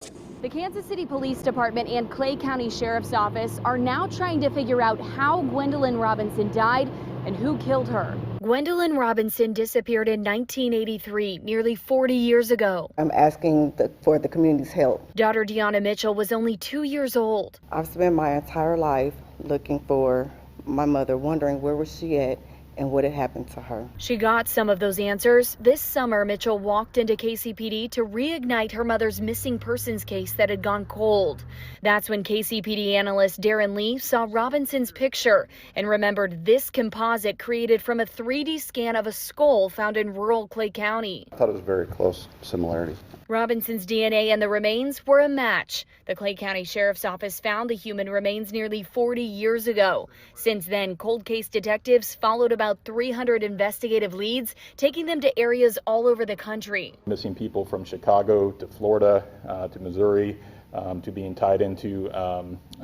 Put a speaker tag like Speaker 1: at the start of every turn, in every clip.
Speaker 1: The Kansas City Police Department and Clay County Sheriff's Office are now trying to figure out how Gwendolyn Robinson died and who killed her. Gwendolyn Robinson disappeared in 1983, nearly 40 years ago.
Speaker 2: I'm asking for the community's help.
Speaker 1: Daughter Deanna Mitchell was only 2 years old.
Speaker 2: I've spent my entire life looking for my mother, wondering where was she at and what had happened to her.
Speaker 1: She got some of those answers. This summer, Mitchell walked into KCPD to reignite her mother's missing persons case that had gone cold. That's when KCPD analyst Darren Lee saw Robinson's picture and remembered this composite created from a 3D scan of a skull found in rural Clay County.
Speaker 3: I thought it was very close similarity.
Speaker 1: Robinson's DNA and the remains were a match. The Clay County Sheriff's Office found the human remains nearly 40 years ago. Since then, cold case detectives followed about 300 investigative leads, taking them to areas all over the country.
Speaker 4: Missing people from Chicago to Florida to Missouri to being tied into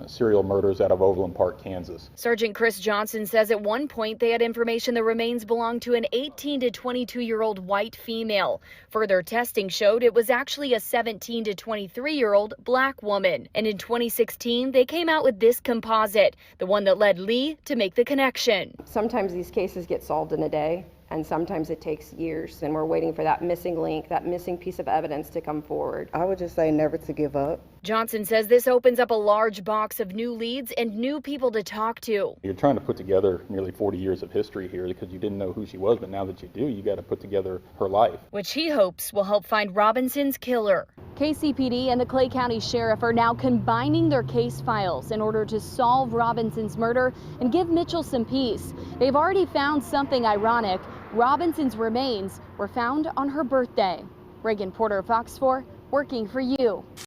Speaker 4: serial murders out of Overland Park, Kansas.
Speaker 1: Sergeant Chris Johnson says at one point they had information the remains belonged to an 18 to 22-year-old white female. Further testing showed it was actually a 17 to 23-year-old black woman. And in 2016, they came out with this composite, the one that led Lee to make the connection.
Speaker 5: Sometimes these cases get solved in a day, and sometimes it takes years, and we're waiting for that missing link, that missing piece of evidence to come forward.
Speaker 2: I would just say never to give up.
Speaker 1: Johnson says this opens up a large box of new leads and new people to talk to.
Speaker 4: You're trying to put together nearly 40 years of history here because you didn't know who she was, but now that you do, you got to put together her life,
Speaker 1: which he hopes will help find Robinson's killer. KCPD and the Clay County Sheriff are now combining their case files in order to solve Robinson's murder and give Mitchell some peace. They've already found something ironic. Robinson's remains were found on her birthday. Reagan Porter, Fox 4, working for you.